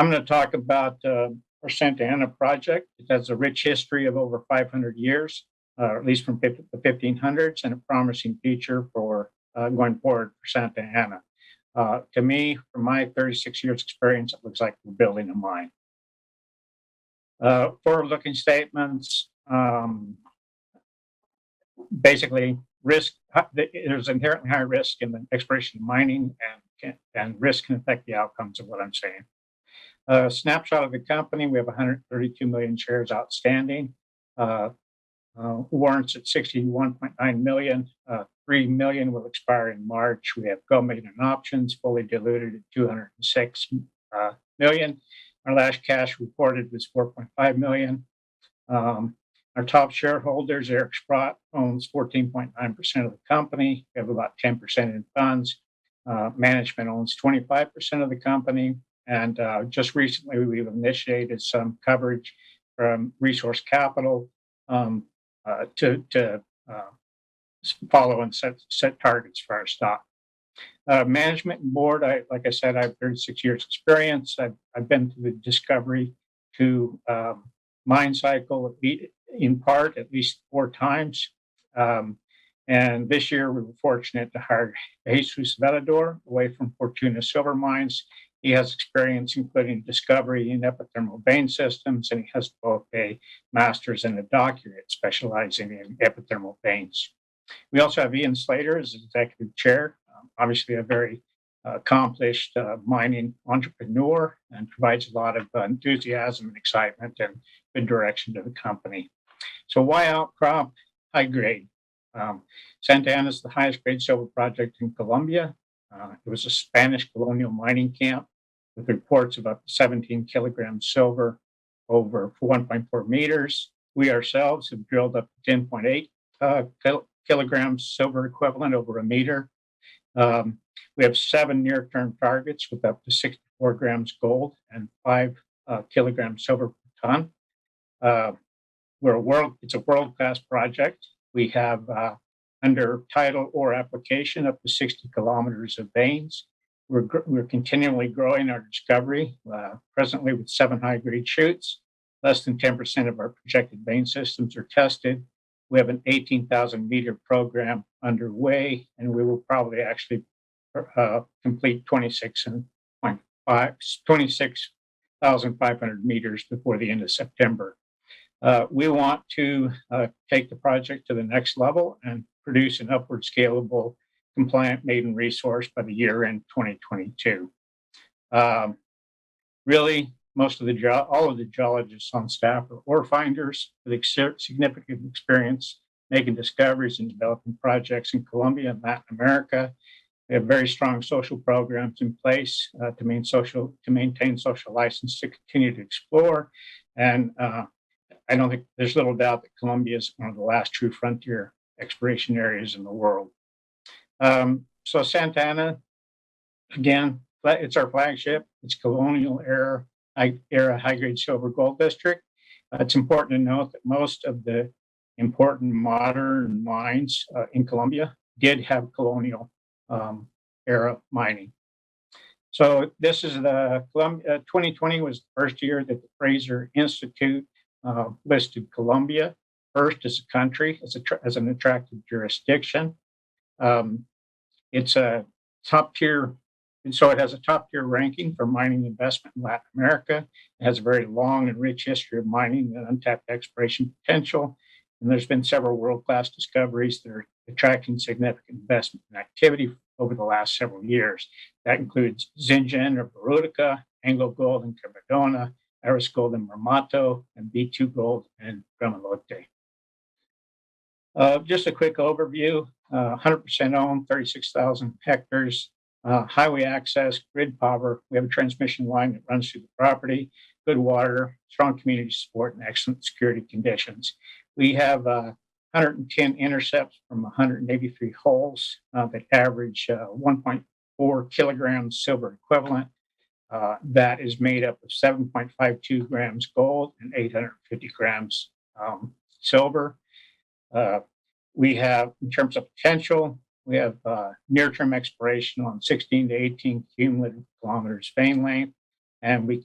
I'm going to talk about our Santa Ana project. It has a rich history of over 500 years, at least from the 1500s, and a promising future for going forward for Santa Ana. To me, from my 36 years experience, it looks like we're building a mine. Forward-looking statements, basically risk, there's inherently high risk in the exploration of mining, and risk can affect the outcomes of what I'm saying. Snapshot of the company, we have 132 million shares outstanding. Warrants at 61.9 million. 3 million will expire in March. We have go-maiden options, fully diluted at 206 million. Our last cash reported was 4.5 million. Our top shareholders, Eric Sprott, owns 14.9% of the company. We have about 10% in funds. Management owns 25% of the company. And just recently, we've initiated some coverage from Resource Capital to follow and set targets for our stock. Management and board, like I said, I have 36 years experience. I've been through the discovery to mine cycle in part at least 4 times. And this year we were fortunate to hire Jesus Velador away from Fortuna Silver Mines. He has experience including discovery in epithermal vein systems, and he has both a master's and a doctorate specializing in epithermal veins. We also have Ian Slater as executive chair, obviously a very accomplished mining entrepreneur, and provides a lot of enthusiasm and excitement and good direction to the company. So why Outcrop? High grade. Santa Ana is the highest grade silver project in Colombia. It was a Spanish colonial mining camp with reports of up to 17 kilograms silver over 1.4 meters. We ourselves have drilled up to 10.8 kilograms silver equivalent over a meter. We have 7 near-term targets with up to 64 grams gold and 5 kilograms silver per ton. It's a world-class project. We have under title or application up to 60 kilometers of veins. We're continually growing our discovery, presently with 7 high-grade chutes. Less than 10% of our projected vein systems are tested. We have an 18,000 meter program underway, and we will probably actually complete 26,500 meters before the end of September. We want to take the project to the next level and produce an upward scalable, compliant maiden resource by the year end 2022. Really, all of the geologists on staff are ore finders with significant experience making discoveries and developing projects in Colombia and Latin America. We have very strong social programs in place to maintain social license to continue to explore. And I don't think there's little doubt that Colombia is one of the last true frontier exploration areas in the world. So Santa Ana, again, it's our flagship. It's colonial era high-grade silver gold district. It's important to note that most of the important modern mines in Colombia did have colonial era mining. So this is the 2020 was the first year that the Fraser Institute listed Colombia first as a country, as an attractive jurisdiction. It's a top tier, and so it has a top tier ranking for mining investment in Latin America. It has a very long and rich history of mining and untapped exploration potential. And there's been several world-class discoveries that are attracting significant investment and activity over the last several years. That includes Zinjan or Buritica, Anglo Gold in Cardona, Iris Gold in Marmato, and B2 Gold in Gramalote. Just a quick overview, 100% owned, 36,000 hectares, highway access, grid power. We have a transmission line that runs through the property, good water, strong community support, and excellent security conditions. We have 110 intercepts from 183 holes that average 1.4 kilograms silver equivalent. That is made up of 7.52 grams gold and 850 grams silver. We have, in terms of potential, we have near-term exploration on 16 to 18 cumulative kilometers vein length. And we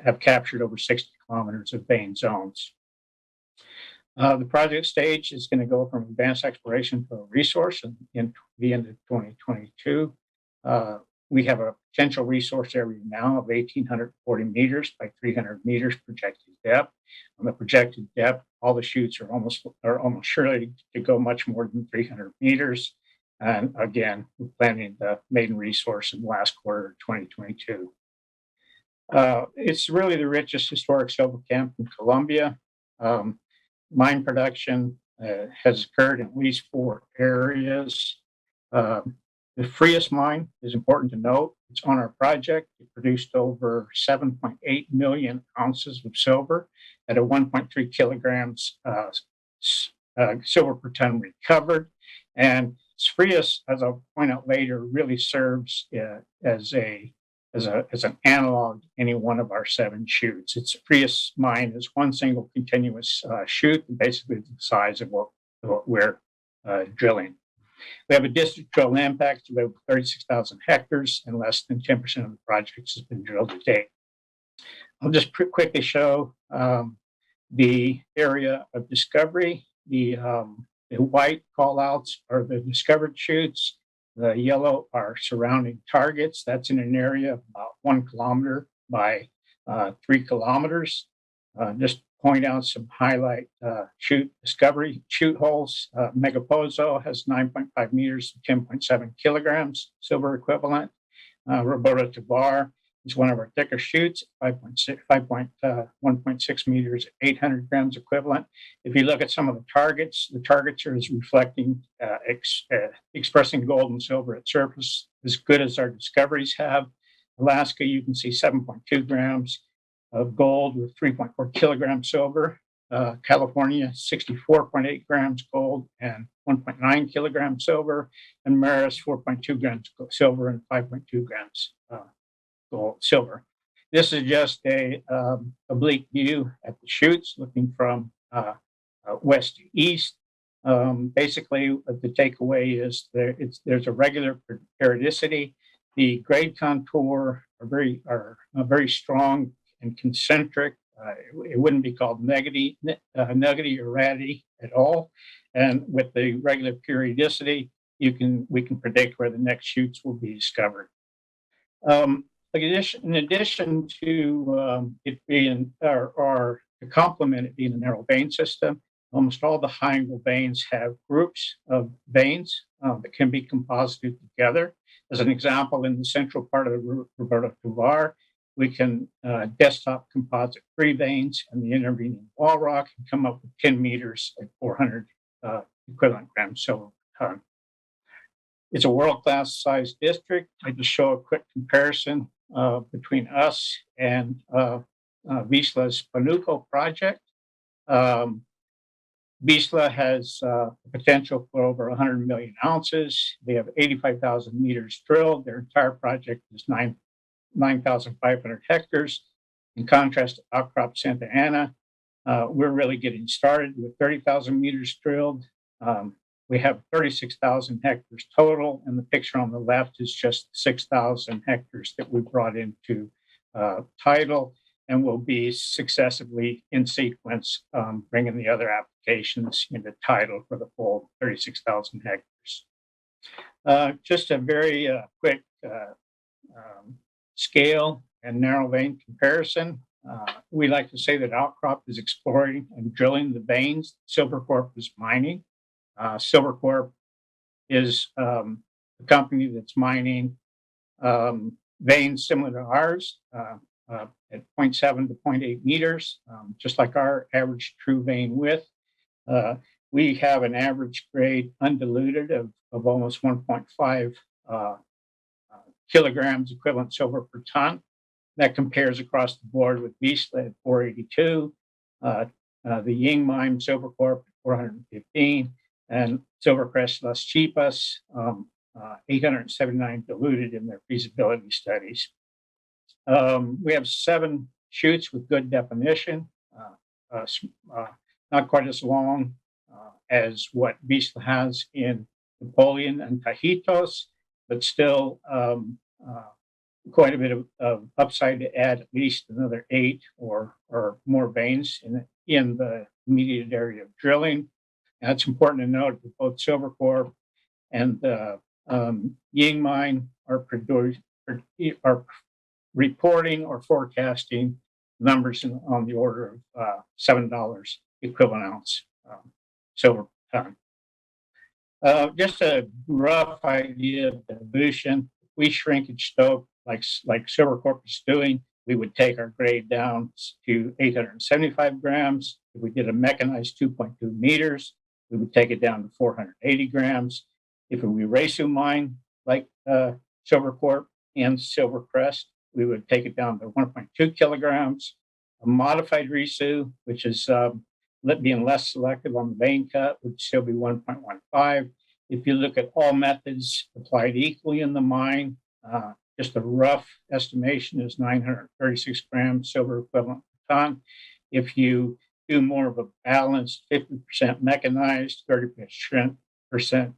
have captured over 60 kilometers of vein zones. The project stage is going to go from advanced exploration to a resource in the end of 2022. We have a potential resource area now of 1,840 meters by 300 meters projected depth. On the projected depth, all the chutes are almost surely to go much more than 300 meters. And again, we're planning the maiden resource in the last quarter of 2022. It's really the richest historic silver camp in Colombia. Mine production has occurred in at least 4 areas. The freest mine is important to note. It's on our project. It produced over 7.8 million ounces of silver at a 1.3 kilograms silver per ton recovered. And Frias, as I'll point out later, really serves as an analog to any one of our 7 chutes. Its Frias mine is one single continuous chute, basically the size of what we're drilling. We have a district drill land package of over 36,000 hectares, and less than 10% of the project has been drilled to date. I'll just quickly show the area of discovery. The white callouts are the discovered chutes. The yellow are surrounding targets. That's in an area of about 1 kilometer by 3 kilometers. Just point out some highlight chute holes. Megapozo has 9.5 meters, 10.7 kilograms silver equivalent. Roberto Tovar is one of our thicker chutes, 1.6 meters, 800 grams equivalent. If you look at some of the targets are reflecting, expressing gold and silver at surface, as good as our discoveries have. Alaska, you can see 7.2 grams of gold with 3.4 kilograms silver. California, 64.8 grams gold and 1.9 kilograms silver. And Maris, 4.2 grams silver and 5.2 grams gold silver. This is just a oblique view at the chutes looking from west to east. Basically, the takeaway is there's a regular periodicity. The grade contour are very strong and concentric. It wouldn't be called nuggety or ratty at all. And with the regular periodicity, we can predict where the next chutes will be discovered. In addition to it being, or to complement it being a narrow vein system, almost all the high-angle veins have groups of veins that can be composited together. As an example, in the central part of the Roberto Tovar, we can desktop composite 3 veins and the intervening wall rock and come up with 10 meters at 400 equivalent grams silver per ton. It's a world-class size district. I just show a quick comparison between us and Visla's Panuco project. Visla has potential for over 100 million ounces. They have 85,000 meters drilled. Their entire project is 9,500 hectares. In contrast to Outcrop Santa Ana, we're really getting started with 30,000 meters drilled. We have 36,000 hectares total, and the picture on the left is just 6,000 hectares that we brought into title, and will be successively in sequence bringing the other applications into title for the full 36,000 hectares. Just a very quick scale and narrow vein comparison. We like to say that Outcrop is exploring and drilling the veins. Silver Corp is mining. Silver Corp is a company that's mining veins similar to ours at 0.7 to 0.8 meters, just like our average true vein width. We have an average grade undiluted of almost 1.5 kilograms equivalent silver per ton. That compares across the board with Visla at 482, the Ying Mine Silver Corp at 415, and Silvercrest Las Chipas, 879 diluted in their feasibility studies. We have 7 chutes with good definition, not quite as long as what Visla has in Napoleon and Cajitos, but still quite a bit of upside to add at least another 8 or more veins in the immediate area of drilling. That's important to note that both Silver Corp and the Ying mine are reporting or forecasting numbers on the order of $7 equivalent ounce silver per ton. Just a rough idea of dilution. If we shrinkage stope like Silver Corp is doing, we would take our grade down to 875 grams. If we did a mechanized 2.2 meters, we would take it down to 480 grams. If we RICEST mine like Silver Corp and Silvercrest, we would take it down to 1.2 kilograms. A modified RICEST, which is being less selective on the vein cut, would still be 1.15. If you look at all methods applied equally in the mine, just a rough estimation is 936 grams silver equivalent per ton. If you do more of a balanced 50% mechanized, 30%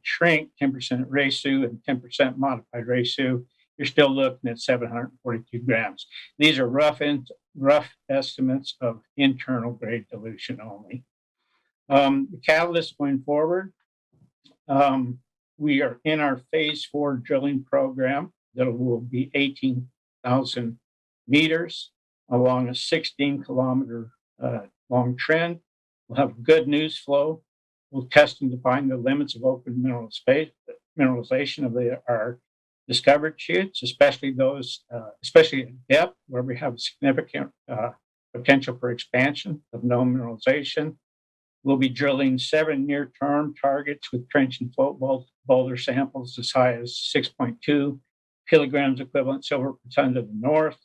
shrink, 10% RICEST, and 10% modified RICEST, you're still looking at 742 grams. These are rough estimates of internal grade dilution only. The catalyst going forward, we are in our phase 4 drilling program that will be 18,000 meters along a 16 kilometer long trend. We'll have good news flow. We'll test and define the limits of open mineralization of our discovered shoots, especially those, especially at depth where we have significant potential for expansion of known mineralization. We'll be drilling 7 near-term targets with trench and float boulder samples as high as 6.2 kilograms equivalent silver per ton to the north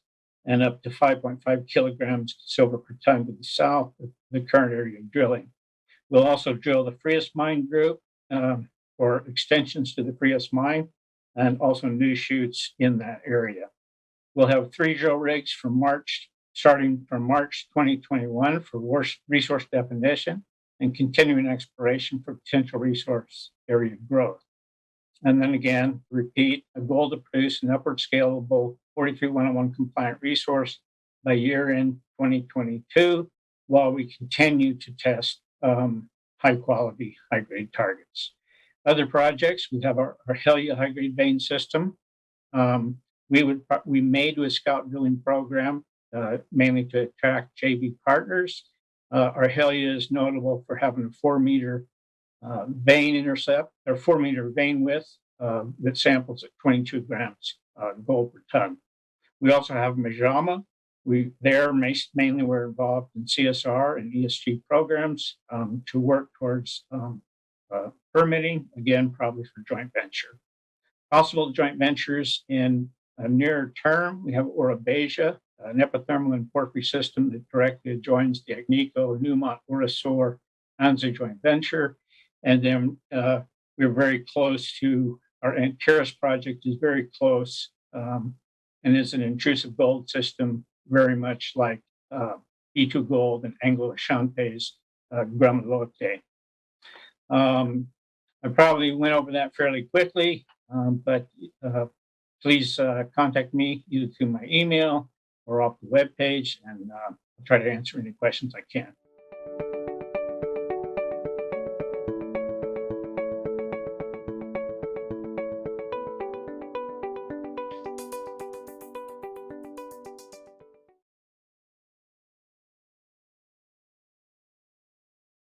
and up to 5.5 kilograms silver per ton to the south of the current area of drilling. We'll also drill the Frias mine group for extensions to the Frias mine and also new shoots in that area. We'll have 3 drill rigs starting from March 2021 for resource definition and continuing exploration for potential resource area growth. And then again, repeat, a goal to produce an upward scalable 43101 compliant resource by year end 2022, while we continue to test high quality, high grade targets. Other projects, we have our Helia high grade vein system. We may do a scout drilling program, mainly to attract JV partners. Our Helia is notable for having a 4-meter vein intercept, or 4-meter vein width that samples at 22 grams gold per ton. We also have Majama. Mainly we're involved in CSR and ESG programs to work towards permitting, again, probably for joint venture. Possible joint ventures in a near term, we have Orobesia, an epithermal and porphyry system that directly adjoins the Agnico, Newmont, Orosur, Anza joint venture. And then we're very close to, our Antiris project is very close and is an intrusive gold system, very much like E2 Gold and Anglo Ashante's Gramalote. I probably went over that fairly quickly, but please contact me either through my email or off the webpage, and I'll try to answer any questions I can.